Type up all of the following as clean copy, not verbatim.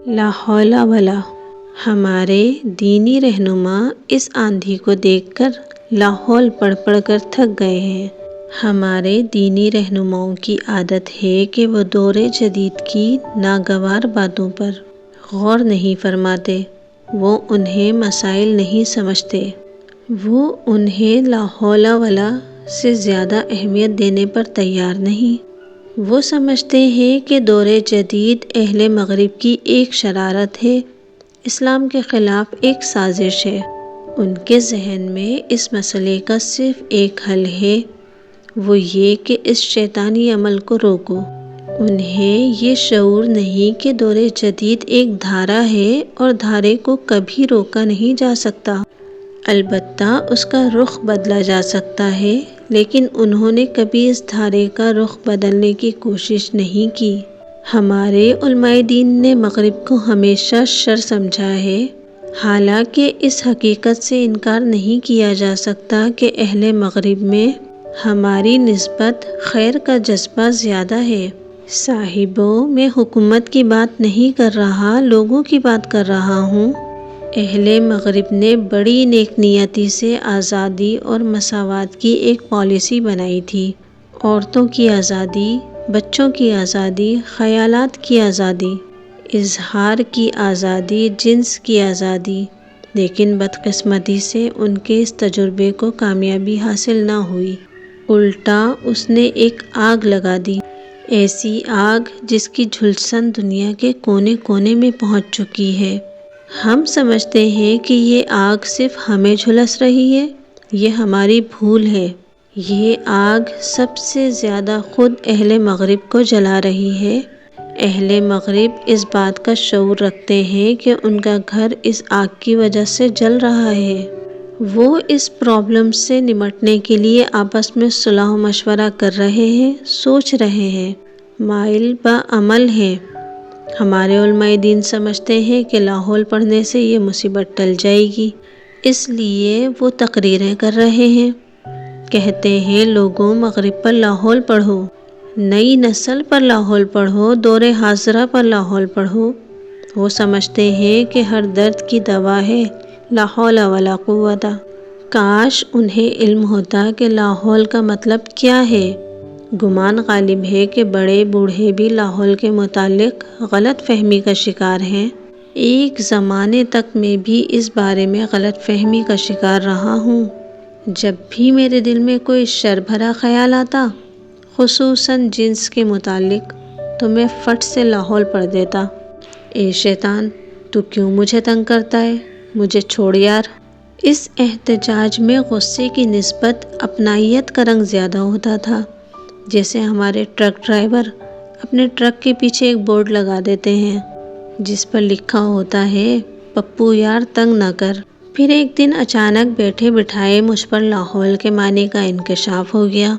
لا حول ولا۔ ہمارے دینی رہنما اس آندھی کو دیکھ کر لاحول پڑھ پڑھ کر تھک گئے ہیں۔ ہمارے دینی رہنماؤں کی عادت ہے کہ وہ دور جدید کی ناگوار باتوں پر غور نہیں فرماتے، وہ انہیں مسائل نہیں سمجھتے، وہ انہیں لا حول ولا سے زیادہ اہمیت دینے پر تیار نہیں۔ وہ سمجھتے ہیں کہ دور جدید اہل مغرب کی ایک شرارت ہے، اسلام کے خلاف ایک سازش ہے۔ ان کے ذہن میں اس مسئلے کا صرف ایک حل ہے، وہ یہ کہ اس شیطانی عمل کو روکو۔ انہیں یہ شعور نہیں کہ دور جدید ایک دھارا ہے اور دھارے کو کبھی روکا نہیں جا سکتا، البتہ اس کا رخ بدلا جا سکتا ہے، لیکن انہوں نے کبھی اس دھارے کا رخ بدلنے کی کوشش نہیں کی۔ ہمارے علماء دین نے مغرب کو ہمیشہ شر سمجھا ہے، حالانکہ اس حقیقت سے انکار نہیں کیا جا سکتا کہ اہل مغرب میں ہماری نسبت خیر کا جذبہ زیادہ ہے۔ صاحبو، میں حکومت کی بات نہیں کر رہا، لوگوں کی بات کر رہا ہوں۔ اہل مغرب نے بڑی نیک نیتی سے آزادی اور مساوات کی ایک پالیسی بنائی تھی، عورتوں کی آزادی، بچوں کی آزادی، خیالات کی آزادی، اظہار کی آزادی، جنس کی آزادی، لیکن بدقسمتی سے ان کے اس تجربے کو کامیابی حاصل نہ ہوئی، الٹا اس نے ایک آگ لگا دی، ایسی آگ جس کی جھلسن دنیا کے کونے کونے میں پہنچ چکی ہے۔ ہم سمجھتے ہیں کہ یہ آگ صرف ہمیں جھلس رہی ہے، یہ ہماری بھول ہے۔ یہ آگ سب سے زیادہ خود اہل مغرب کو جلا رہی ہے۔ اہل مغرب اس بات کا شعور رکھتے ہیں کہ ان کا گھر اس آگ کی وجہ سے جل رہا ہے۔ وہ اس پرابلم سے نمٹنے کے لیے آپس میں صلاح و مشورہ کر رہے ہیں، سوچ رہے ہیں، مائل بعمل ہیں۔ ہمارے علماء دین سمجھتے ہیں کہ لاحول پڑھنے سے یہ مصیبت ٹل جائے گی، اس لیے وہ تقریریں کر رہے ہیں، کہتے ہیں لوگوں مغرب پر لاحول پڑھو، نئی نسل پر لاحول پڑھو، دور حاضرہ پر لاحول پڑھو۔ وہ سمجھتے ہیں کہ ہر درد کی دوا ہے لا حول ولا قوت۔ کاش انہیں علم ہوتا کہ لاحول کا مطلب کیا ہے۔ گمان غالب ہے کہ بڑے بوڑھے بھی لاحول کے متعلق غلط فہمی کا شکار ہیں۔ ایک زمانے تک میں بھی اس بارے میں غلط فہمی کا شکار رہا ہوں۔ جب بھی میرے دل میں کوئی شر بھرا خیال آتا، خصوصاً جنس کے متعلق، تو میں فٹ سے لاحول پڑھ دیتا۔ اے شیطان، تو کیوں مجھے تنگ کرتا ہے؟ مجھے چھوڑ یار۔ اس احتجاج میں غصے کی نسبت اپنائیت کا رنگ زیادہ ہوتا تھا، جیسے ہمارے ٹرک ڈرائیور اپنے ٹرک کے پیچھے ایک بورڈ لگا دیتے ہیں جس پر لکھا ہوتا ہے پپو یار تنگ نہ کر۔ پھر ایک دن اچانک بیٹھے بٹھائے مجھ پر لاحول کے معنی کا انکشاف ہو گیا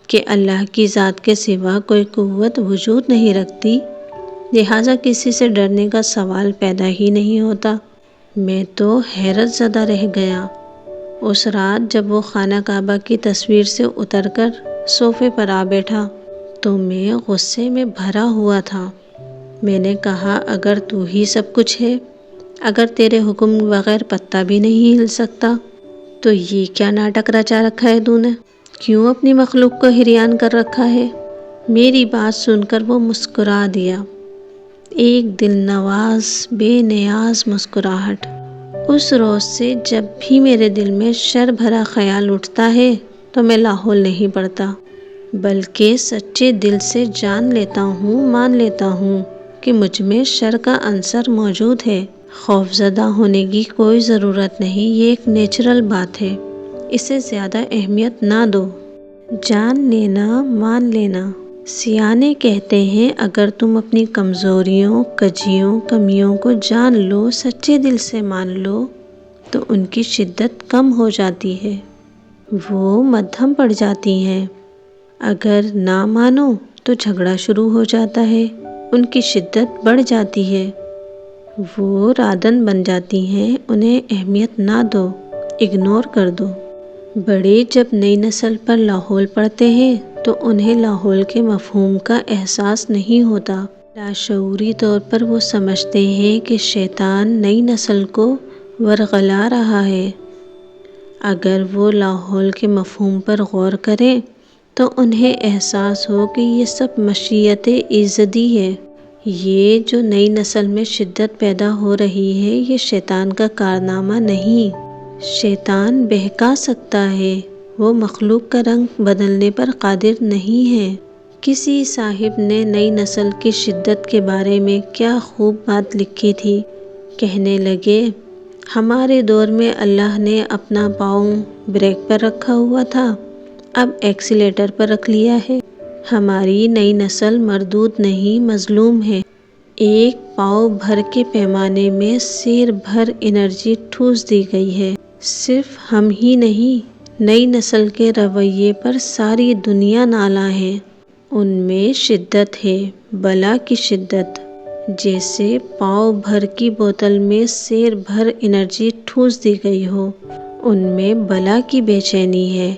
کہ اللہ کی ذات کے سوا کوئی قوت وجود نہیں رکھتی، لہٰذا کسی سے ڈرنے کا سوال پیدا ہی نہیں ہوتا۔ میں تو حیرت زدہ رہ گیا۔ اس رات جب وہ خانہ کعبہ کی تصویر سے اتر کر صوفے پر آ بیٹھا تو میں غصے میں بھرا ہوا تھا۔ میں نے کہا اگر تو ہی سب کچھ ہے، اگر تیرے حکم بغیر پتا بھی نہیں ہل سکتا، تو یہ کیا ناٹک رچا رکھا ہے تو نے؟ کیوں اپنی مخلوق کو حیران کر رکھا ہے؟ میری بات سن کر وہ مسکرا دیا، ایک دل نواز بے نیاز مسکراہٹ۔ اس روز سے جب بھی میرے دل میں شر بھرا خیال اٹھتا ہے تو میں لاحول نہیں پڑھتا، بلکہ سچے دل سے جان لیتا ہوں، مان لیتا ہوں کہ مجھ میں شر کا عنصر موجود ہے۔ خوف زدہ ہونے کی کوئی ضرورت نہیں، یہ ایک نیچرل بات ہے، اسے زیادہ اہمیت نہ دو۔ جان لینا، مان لینا۔ سیانے کہتے ہیں اگر تم اپنی کمزوریوں، کجیوں، کمیوں کو جان لو، سچے دل سے مان لو، تو ان کی شدت کم ہو جاتی ہے، وہ مدھم پڑ جاتی ہیں۔ اگر نہ مانو تو جھگڑا شروع ہو جاتا ہے، ان کی شدت بڑھ جاتی ہے، وہ رادن بن جاتی ہیں، انہیں اہمیت نہ دو، اگنور کر دو۔ بڑے جب نئی نسل پر لاحول پڑھتے ہیں تو انہیں لاحول کے مفہوم کا احساس نہیں ہوتا، لاشعوری طور پر وہ سمجھتے ہیں کہ شیطان نئی نسل کو ورغلا رہا ہے۔ اگر وہ لاحول کے مفہوم پر غور کریں تو انہیں احساس ہو کہ یہ سب مشیت ایزدی ہے۔ یہ جو نئی نسل میں شدت پیدا ہو رہی ہے یہ شیطان کا کارنامہ نہیں۔ شیطان بہکا سکتا ہے، وہ مخلوق کا رنگ بدلنے پر قادر نہیں ہے۔ کسی صاحب نے نئی نسل کی شدت کے بارے میں کیا خوب بات لکھی تھی۔ کہنے لگے، ہمارے دور میں اللہ نے اپنا پاؤں بریک پر رکھا ہوا تھا، اب ایکسیلیٹر پر رکھ لیا ہے۔ ہماری نئی نسل مردود نہیں مظلوم ہے۔ ایک پاؤ بھر کے پیمانے میں سیر بھر انرجی ٹھوس دی گئی ہے۔ صرف ہم ہی نہیں، نئی نسل کے رویے پر ساری دنیا نالاں ہے۔ ان میں شدت ہے، بلا کی شدت۔ جیسے پاؤ بھر کی بوتل میں سیر بھر انرجی ٹھوس دی گئی ہو، ان میں بلا کی بے چینی ہے،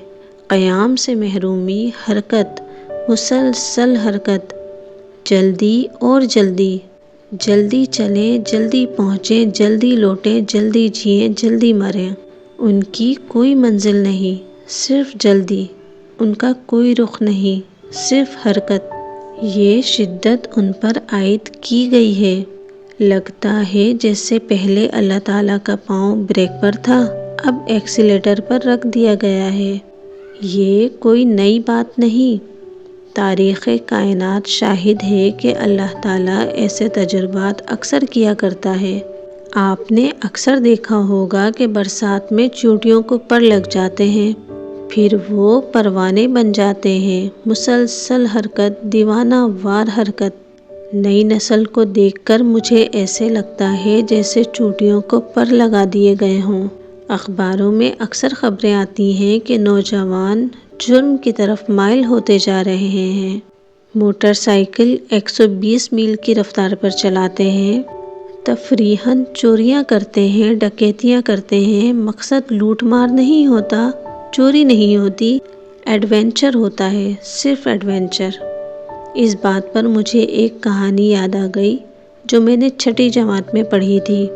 قیام سے محرومی، حرکت، مسلسل حرکت، جلدی اور جلدی، جلدی چلیں، جلدی پہنچیں، جلدی لوٹیں، جلدی جئیں، جلدی مریں۔ ان کی کوئی منزل نہیں، صرف جلدی، ان کا کوئی رخ نہیں، صرف حرکت۔ یہ شدت ان پر عائد کی گئی ہے۔ لگتا ہے جیسے پہلے اللہ تعالیٰ کا پاؤں بریک پر تھا، اب ایکسیلیٹر پر رکھ دیا گیا ہے۔ یہ کوئی نئی بات نہیں۔ تاریخ کائنات شاہد ہے کہ اللہ تعالیٰ ایسے تجربات اکثر کیا کرتا ہے۔ آپ نے اکثر دیکھا ہوگا کہ برسات میں چیونٹیوں کو پر لگ جاتے ہیں، پھر وہ پروانے بن جاتے ہیں، مسلسل حرکت، دیوانہ وار حرکت۔ نئی نسل کو دیکھ کر مجھے ایسے لگتا ہے جیسے چیونٹیوں کو پر لگا دیے گئے ہوں۔ اخباروں میں اکثر خبریں آتی ہیں کہ نوجوان جرم کی طرف مائل ہوتے جا رہے ہیں، موٹر سائیکل 120 میل کی رفتار پر چلاتے ہیں، تفریحاً چوریاں کرتے ہیں، ڈکیتیاں کرتے ہیں۔ مقصد لوٹ مار نہیں ہوتا، چوری نہیں ہوتی، ایڈونچر ہوتا ہے، صرف ایڈونچر۔ اس بات پر مجھے ایک کہانی یاد آ گئی جو میں نے 6ٹھی جماعت میں پڑھی تھی۔